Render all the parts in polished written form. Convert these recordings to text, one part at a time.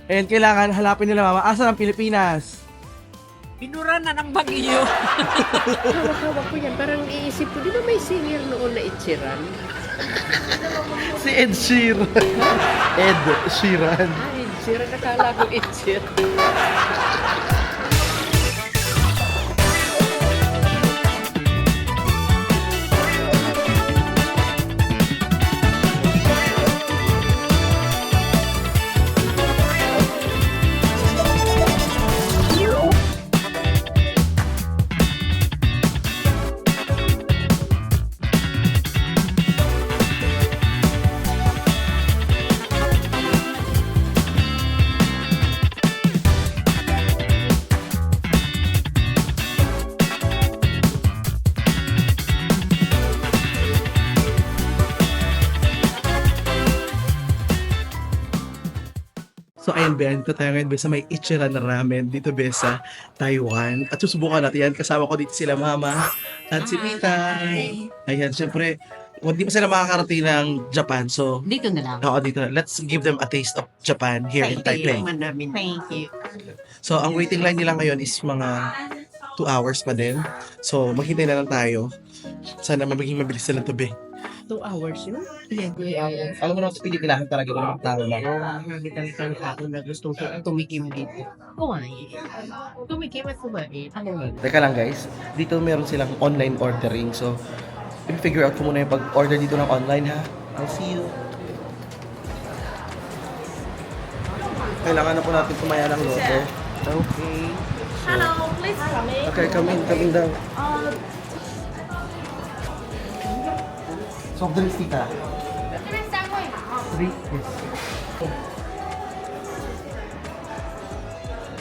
And kailangan hanapin nila mama, asan ang Pilipinas? Binura na ng bagyo. Hawak-hawak ko yan. Parang iisip ko, di ba may singer noon na Ichiran? Si Ed Sheeran. Ed Sheeran. Ay, Ichiran. Nakala ko Ichiran. So ayun Ben, ito tayo ngayon Ben sa may Ichiran na ramen dito Ben sa Taiwan. At susubukan natin yan. Kasama ko dito sila mama at si Tita. Ayan, syempre, hindi pa sila makakarating ng Japan. So, Dito na lang. oo, dito na. Let's give them a taste of Japan here in Taipei. Thank you. So, ang waiting line nila ngayon is mga 2 hours pa din. So, maghintay na lang tayo. Sana maging mabilis na lang to Ben. 2 hours yun? Alam mo na sa Pilipinas talaga ng mga tao lang. Nakakita ka ako na gusto ko tumikim dito. Kumain. Tumikim at kumain. Teka lang guys, dito meron silang online ordering. So, i-figure out ko muna yung pag-order dito ng online ha. I'll see you. Kailangan na po natin tumaya ng loto. Okay. Hello, please come in. Okay, come in daw. Soft drinks, tita. 3, yes.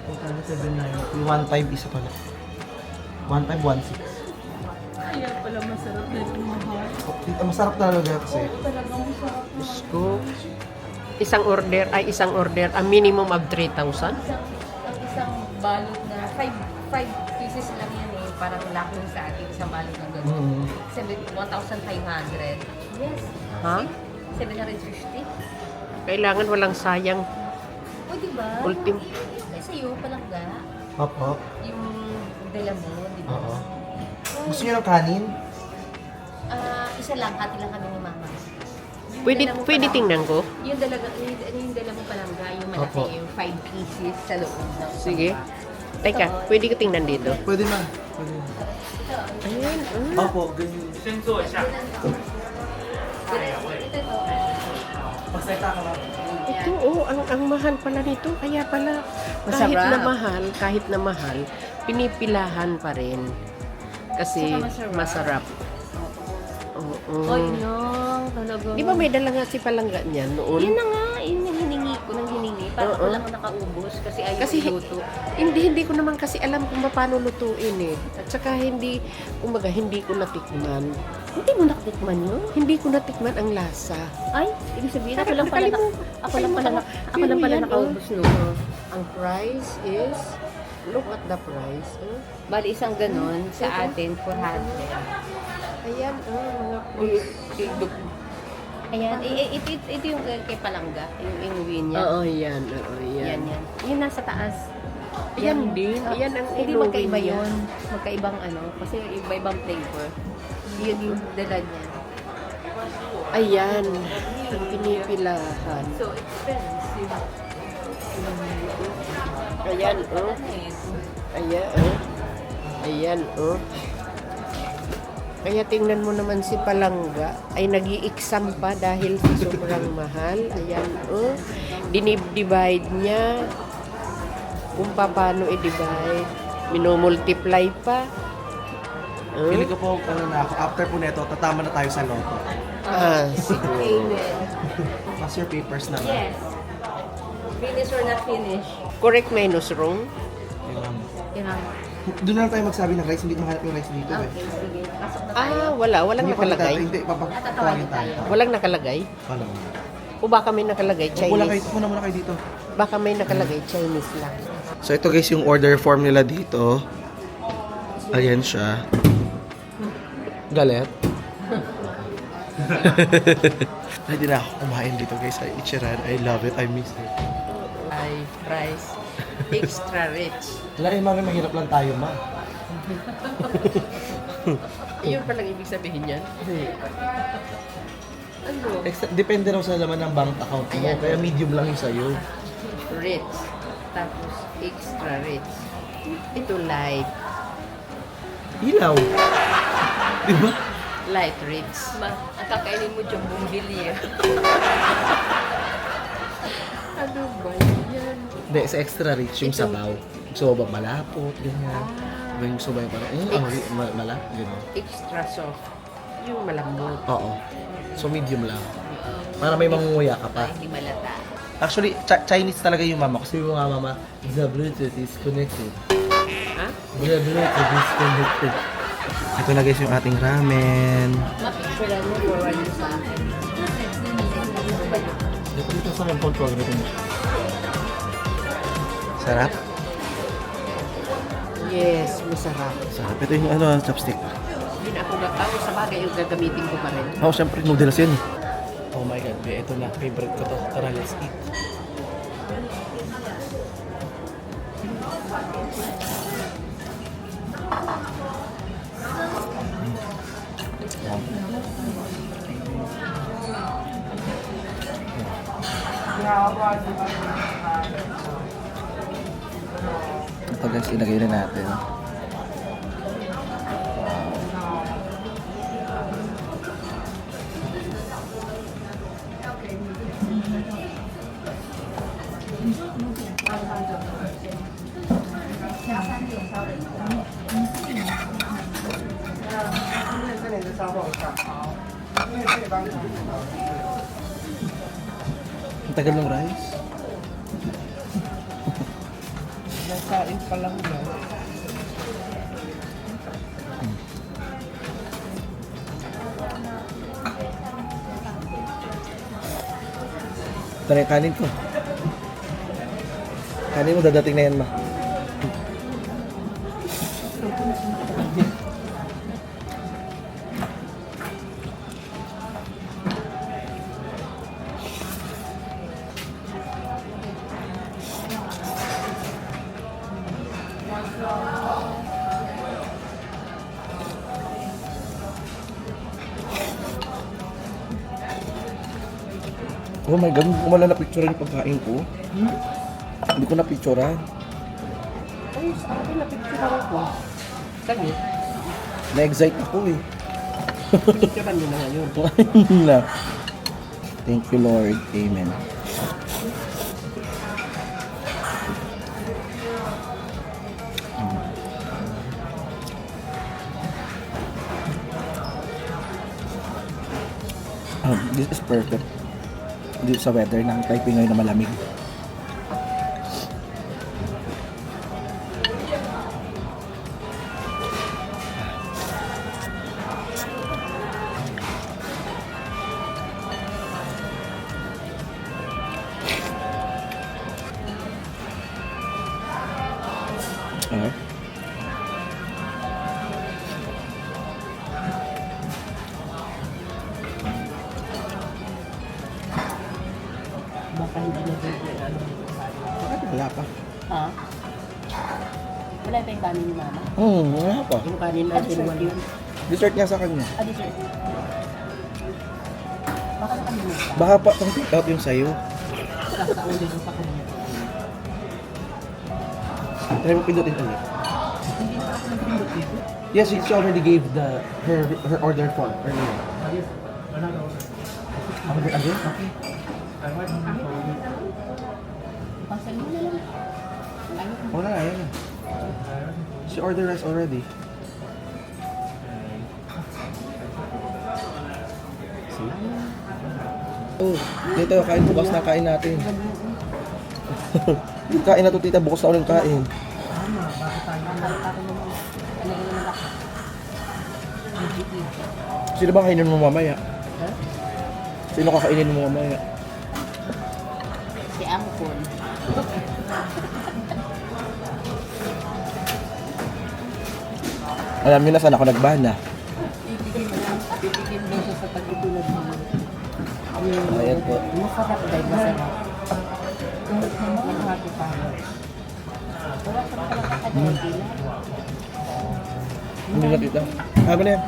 Magkano 790? 1.5 isa pala. 1.5, 1.6. Kaya pala masarap na yung mahal. Tita, masarap talaga kasi. Talagang masarap. Diyos ko. Isang order, a minimum of 3,000. Ang isang balot na 5 pieces lang yan eh. Parang lakong sa ating isang balot na gano'n. Mm. 1,500. Yes. Ha? 750. Kailangan walang sayang. O diba? Ultim. Eh sa'yo, palangga. Opo. Yung dala mo, diba? Oo. Gusto niyo ng kanin? Isa lang, hati lang kami ni mama. Yung Pwede, dala mo pwede palangga- tingnan ko? Yung dala mo palangga, yung malaki, Opo. yung 5 pieces sa loob. ng Sige. samba. Teka, pwede ko tingnan dito? Pwede na. Pwede na. Ayan. Opo, ganyan. Pagseta ka lang. Ito, ang mahal pala nito. Kaya pala, kahit na mahal, pinipilahan pa rin. Kasi Saka masarap. Oo. Oy, no, talaga. Di ba may dala nga si palangga niyan noon? Yun na nga, yun yung hiningi ko ng hiningi. Para Oo. ko lang nakaubos kasi ayaw Kasi iluto. hindi ko naman kasi alam kung paano lutuin eh. At saka hindi ko natikman. Hindi mo nakatikman yun? Hindi ko natikman ang lasa. Ay, ibig sabihin, ako Saka lang pala, nakalimutan ako lang pala yan, nakaubos no. Ang price is, look at the price. Bali, isang ganon sa atin, 400. Ayan, mga Ayan, ito yung kay Palangga, yung inuwi niya. Oo, yan. Oo, Yan, yan. Yung nasa taas. Yan din. Yan ang Hindi inuwi magkaiba niya. yun. Magkaibang kasi iba-ibang flavor. Yun yung dala niya. Ayan, ang pinipilahan. So expensive. Ayan, oh. Ayan, oh. Ayan, oh. Kaya tingnan mo naman si Palangga ay nag-i-exam pa dahil sa sobrang mahal. Ayan, oh. Dinivide niya kung paano i-divide. Minomultiply pa. Pili ko po, after po neto, tatama na tayo sa loto. Siguro. Amen. Pass your papers na. Yes. Finish or not finish. Correct minus wrong. Yan ang. Doon na lang tayo magsabi ng rice, hindi ko mahanap yung rice dito. Okay, sige. Pasok na tayo. Walang Hindi pa nakalagay. Hindi, papatawagin tayo. Walang nakalagay. Wala. O baka may nakalagay Wala kayo, Chinese. muna kayo dito. Baka may nakalagay Chinese lang. So ito guys yung order form nila dito. Ayan siya. Galit. Hindi na ako kumain dito guys sa Ichiran. I love it. I miss it. Ay. rice, extra rich. Wala eh, mami, mahirap lang tayo, ma. Iyon palang ibig sabihin yan. Ano? Depende raw sa laman ng bank account mo, Ayan. kaya medium lang yung sa'yo. Rich. Tapos extra rich. Ito light. Ilaw. Di ba? Light rich. Ang kakainin mo dyan, bumili eh. Ano ba yan? Hindi, sa extra rich yung Ito. sabaw. Gusto mo ba malapot, ganyan. Diba yung gusto mo yung parang, ganyan. Extra soft. Yung malambot. Oo. So medium lang. Para may mangunguya ka pa. Hindi malata. Actually, Chinese talaga yung mama. Kasi yung mga mama, the Bluetooth is connected. Ha? The Bluetooth is connected. Ito na guys yung ating ramen. Mapicture mo, forward mo sa akin. Dito sa akin, control. Sarap? Yes, masarap. Sarap. Ito yung ano, chopstick. Hindi na ako natawa sa bagay yung gagamitin ko pa rin. Oh, syempre, noodles yun. Oh my God, ito na. Favorite ko to. Tara, let's eat. Ito guys, ilagay na natin. Ang tagal ng rice. Nasain pa lang yan. Ito na yung kanin ko. Kanin mo, dadating na yan, ma. Oh my God, hindi ko wala na-picturean yung pagkain ko. Hindi ko na-picturean. Ay, sa akin napicturean ko. Sabi, Na-excite ako eh. picturean nyo na ngayon. Na. Thank you, Lord. Amen. This is perfect. Dito sa weather ng Taipei ngayon na malamig. Baka hindi na ano. Bakit wala pa? Ha? Wala pa yung kanin ni Mama? Wala pa. Yung kanin natin wala. Dessert niya sa kanya. Dessert. Baka sa kanina. Baka pa pang take out yung sayo. Kakaulin mo pa kanina. Try mo pindutin ulit. Hindi pa ako nagpindot dito. Yes, she already gave her order form earlier. Again? Okay. Pansal mo na lang. Wala na, ayan na. She ordered rice already. See? Oh, dito, kain bukas na kain natin. Kain na to, tita, bukas na ulit kain. Sino ba kainin mo mamaya? Sino kakainin mo mamaya? Si Angkon. Alam niyo na saan ako nagbana. Pipigil daw siya sa pag-itulad mo. Ayan po. Masarap dahil masarap. Mahati pa. Hindi na dito. Ano na yan?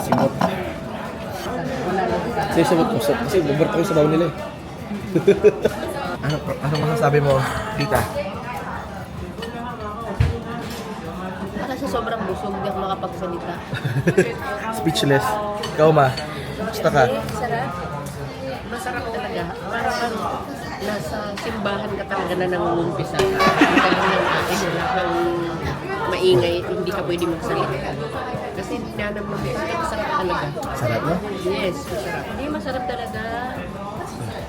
Simot. Sige, simot mo. Kasi bubert ko sa baon nila eh. ano masasabi mo, tita? Kasi sobrang busog, hindi ako makapagsalita. Speechless. Ikaw ma, gusto ka? Sarap. Masarap talaga. Parang nasa simbahan ka talaga na nangungumpisa. Hindi ka lang ng akin, wala kang maingay, hindi ka pwede magsalita. Kasi dinanam mo din, masarap talaga. Sarap no? Yes, masarap. Hindi, masarap talaga.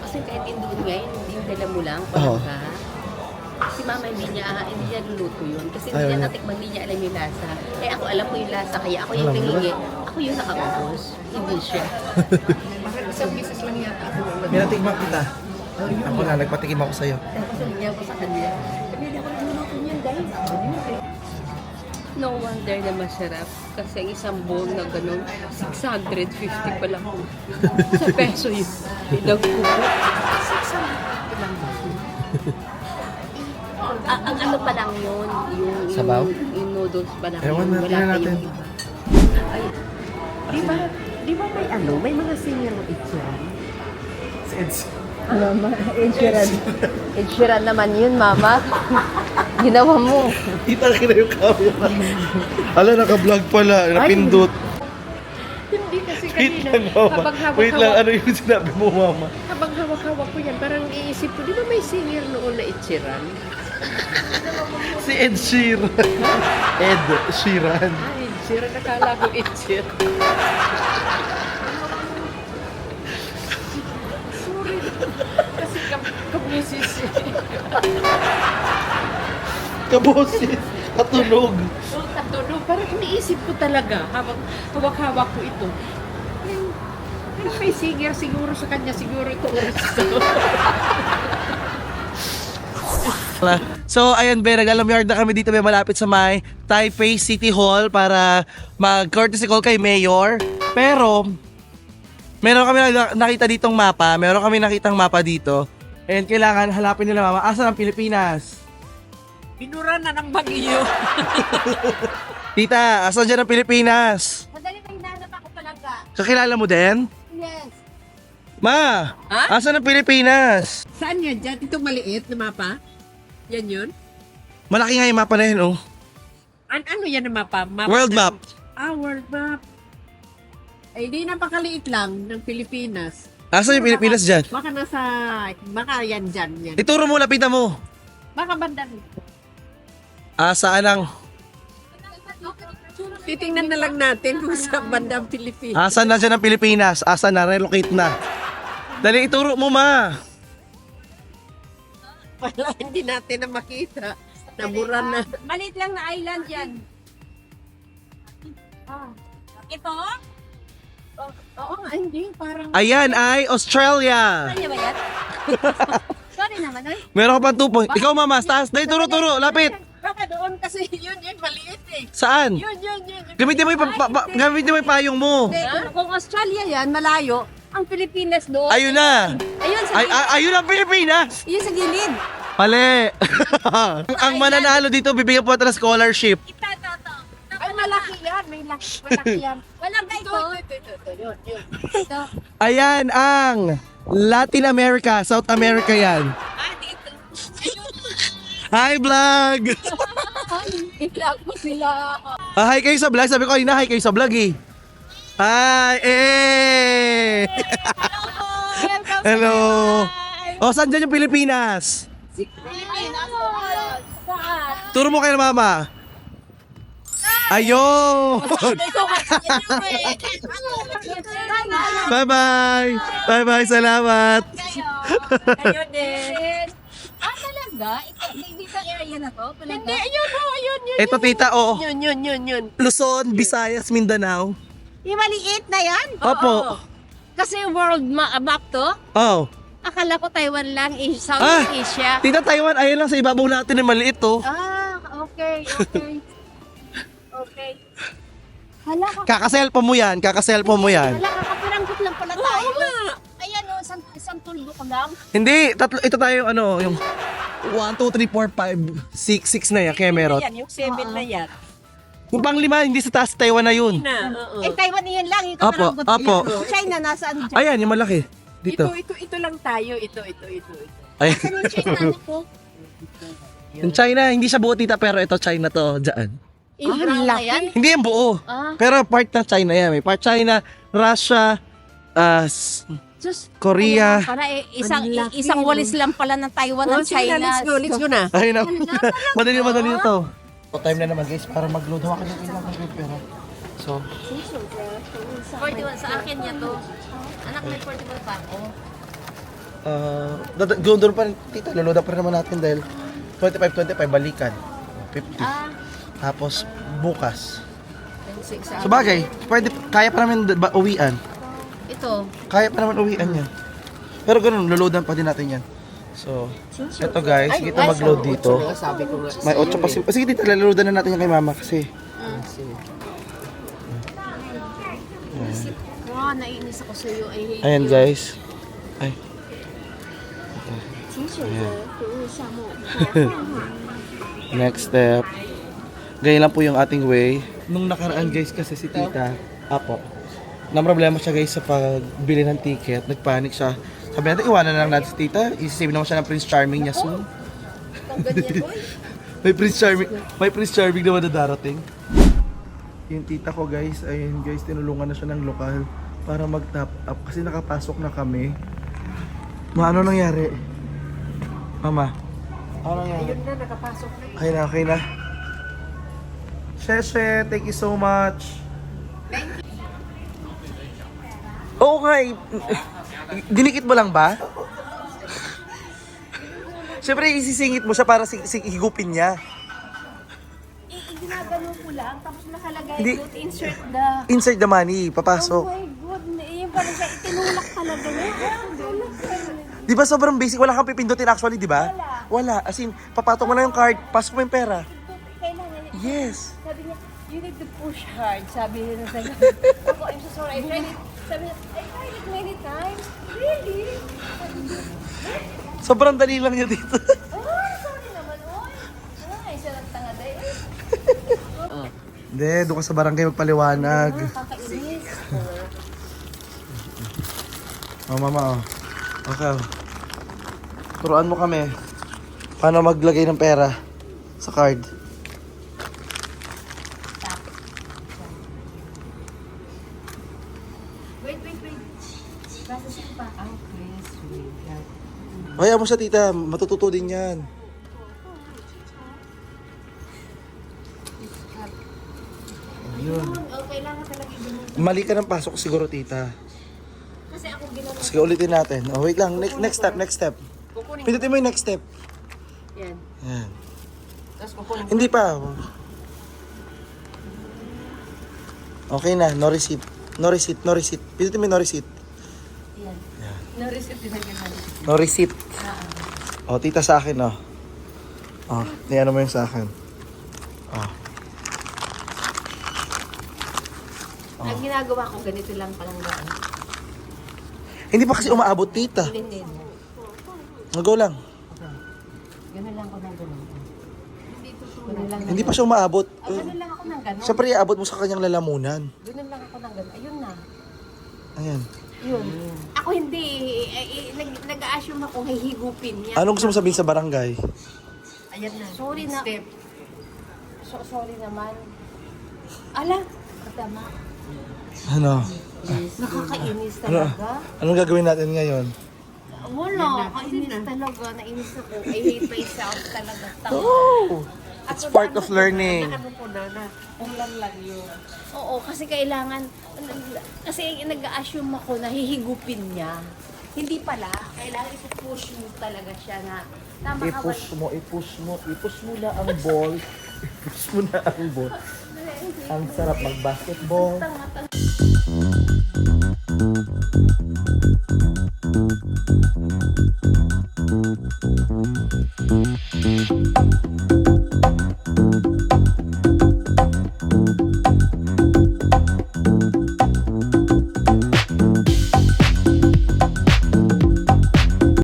Kasi kahit indun ngayon, hindi yung dala mo lang, Oo. parang ka. Si mama hindi niya luluto yun. Kasi hindi Ayaw niya niya. natikman, hindi niya alam yung lasa. Eh ako alam ko yung lasa, kaya ako yung Alam mo tingin. Ako yung nakaubos, hindi siya. Parang isang beses lang yata ako. May natigmak kita. Ako na, nagpatikim ako sa'yo. Tapos sabi ko sa kanya, sabi niya ako nagluluto niyan guys. No wonder na masarap. Kasi ang isang bowl na gano'n, 650 pa lang. Sa peso yun. Pinagkupo. 650 lang. Ang ano pa lang yun, Sabaw? yung noodles pa lang. Ewan yun, natin wala pa natin. yung iba. Ay, di ba may mga senior itsuran? Si Eds. Mama, Ed Sheeran naman yun, Mama. Ginawa mo. Tita, kina yung camera. Ala, naka-vlog pala. Napindot. Hindi kasi Wait kanina, lang, mama. habang Wait lang, hawak-hawak, ano yung sinabi mo, mama? habang hawak-hawak ko yan, parang iisip ko, di ba may singer noon na itchiran? Si Ed Sheeran. Ed Sheeran. Ay, itchiran, nakala ko itchiran. Sorry. Kasi kabusis eh. Kabosis. Katunog. Katunog, parang iniisip ko talaga, habang hawak-hawak ko ito. May singer siguro sa kanya, siguro ito oras. So, ayan, Be, nag-alam yard na kami dito, Be, malapit sa may Taipei City Hall para mag-courtesy call kay Mayor. Pero, meron kami nakita ditong mapa, meron kami nakitang mapa dito. And kailangan hanapin nila, mama, asan ang Pilipinas? Binura na ng bagyo. Tita, asan dyan ang Pilipinas? Madali na hinanap ako talaga. Kakilala mo din? Yes. Ma, Ha? asan ang Pilipinas? Saan yan dyan? Itong maliit na mapa? Yan yun? Malaki nga yung mapa na yun, oh. Ano yan na mapa? World map. World map. Ay, di napakaliit lang ng Pilipinas. Asan yung Pilipinas dyan? Baka yan dyan. Yan. Ituro mo, lapitan mo. Baka banda. Saan ang... Titingnan na lang natin kung sa bandang Pilipinas. Asan na dyan ang Pilipinas? Asan na? Relocate na. Dali, ituro mo, ma. Wala, hindi natin na makita. Nabura na. Maliit lang na island yan. Ito? Oo nga, hindi. Parang... Ayan ay Australia. Kanya ba yan? Sorry naman, oy. Meron ka pang 2 points. Ikaw, mama, taas. Dali, turo, lapit. Baka doon kasi yun, maliit eh. Saan? Yun. Gamitin mo gamitin mo yung payong mo. Hindi, kung Australia yan, malayo, ang Pilipinas doon. Ayun na. Ayun sa Ay, gilid. ayun ang Pilipinas. Ayun sa gilid. Mali. Ang mananalo dito, bibigyan po natin ng scholarship. Ito. Ay, malaki yan. Malaki yan. Walang ito. Yun. Ito. Ayan ang Latin America, South America yan. Dito. Hi, vlog! I-vlog mo sila. Hi kayo sa vlog. Sabi ko, ay na, hi kayo sa vlog eh. Hi! Eh! Welcome Hello! O, saan dyan yung Pilipinas? Pilipinas. Saan? Turo mo kayo na mama. Ayun! Bye-bye! Bye-bye! Salamat! Kayo din. Talaga? Talaga? Dito area na to? Talaga? Hindi, ayun. Ito tita, oh. Yun. Luzon, Visayas, Mindanao. Yung maliit na yan? Opo. Kasi world map to? Oh. Akala ko Taiwan lang, Ah! Southeast Asia. Tita, Taiwan, ayun lang sa ibabaw natin ng maliit, oh. Okay. Hala, Kaka-cellphone mo yan. kakapiranggot lang pala tayo. Ayan o, isang tulbo ko lang. Hindi, tatlo, ito tayo yung ano, yung 1, 2, 3, 4, 5, 6 na yan, kaya meron. Yan, yung 7 na yan. Yung pang-5, hindi sa taas, Taiwan na yun. Eh, Taiwan yan lang, yung Opo, kakaranggot. opo. China, nasaan dyan? Ayan, yung malaki. Dito. Ito lang tayo. Ito. Ayan. Saan yung China ano po? Yung China, hindi siya buo tita, pero ito China to, dyan. Yung brown na yan? Hindi yan buo. Ah. Pero part na China yan. May part China, Russia, Diyos, Korea. para Ang laki, isang no? walis lang pala ng Taiwan at China. Let's go na. Ayun na. madali na to. So, time na naman guys para mag-load. Hawakan natin lang ng pera. So, 41 sa akin niya to. Anak, may 41 pa ako. doon pa rin, tita, loload pa rin naman natin dahil 25, balikan. 50. Tapos, bukas. 26 So bagay, kaya pa naman uwian. Ito. Kaya pa naman uwian yan. Pero ganun, loloadan pa din natin yan. So, eto guys, sige ito mag-load dito. Sabi ko nga. May 8 pa sige dito, laloadan na natin yan kay mama kasi. Naiinis ako sa iyo. Ayan guys. Ay. Next step. Ganyan lang po yung ating way. Nung nakaraan guys kasi si tita, apo, na problema siya guys sa pagbili ng ticket. Nagpanic siya. Sabi natin, iwanan na lang natin si tita. Isisave naman siya ng Prince Charming niya soon. may Prince Charming naman na darating. Yung tita ko guys, ayun guys, tinulungan na siya ng lokal para mag-top up kasi nakapasok na kami. Ano nangyari? Mama, ano nangyari? Ayun na, nakapasok na. Okay na. Sheshe, thank you so much. Okay. Dinikit mo lang ba? Siyempre, isisingit mo siya para higupin niya. Ginagano ko lang, tapos nakalagay Hindi. doon, insert Inside the money, papasok. Oh my God, yung pala siya, itinulak talaga niya. Di ba sobrang basic? Wala kang pipindutin actually, di ba? Wala. As in, papatok mo na yung card, pasok mo yung pera. Kailangan niya. Yes. Sabi niya, you need to push hard. Sabi niya sa'yo. Ako, I'm so sorry. I tried it. Sabi niya, I tried it many times. Really? Sabi niya, Sobrang dali lang niya dito. sorry naman. Ay, siya lang tanga dahil. Hindi, doon ka sa barangay magpaliwanag. Kakainis. Oh, mama, oh. Okay. Turuan mo kami. Paano maglagay ng pera sa card? Wait. Processing pa. Kaya mo siya, tita. Matututo din yan. Yun. Kailangan talaga yung Mali ka ng pasok siguro, tita. kasi ako ginawa. Sige, ulitin natin. Oh, wait lang. Next step. Pindutin mo yung next step. Yan. Yan. Tapos kukunin. Hindi pa. Okay na. No receipt. Pindutin mo yung no receipt. Yan. No receipt din ang ginawa. No receipt. Oh, tita sa akin, oh. Oh, ano mo yung sa akin. Oh. Ang ginagawa ko, ganito lang palang gaan. Hindi pa kasi umaabot, tita. Hindi. Go lang. Ganun lang ako ng ganun. Ganun lang. Hindi pa siya umaabot. Ganun lang ako ng ganun. Siyempre, iabot mo sa kanyang lalamunan. Ganun lang ako ng ganun. Ayun na. Ayan. Yun. Ako hindi. Nag-a-assume ako hihigupin niya. Anong gusto mo sabihin sa barangay? Ayan na. Sorry na. Step. Sorry naman. Ala. Tama. Ano? Nakakainis talaga. Anong gagawin natin ngayon? Wala. Kainis talaga. Nainis ako. I hate myself talaga. Tama. Oh! It's part of learning. Ano po na, ulan lang yun. Oo, kasi kailangan, kasi nag-a-assume ako na hihigupin niya. Hindi pala. Kailangan i-push mo talaga siya na tama ka. I-push mo na ang ball. I-push mo na ang ball. Ang sarap mag-basketball. Tanga-tanga.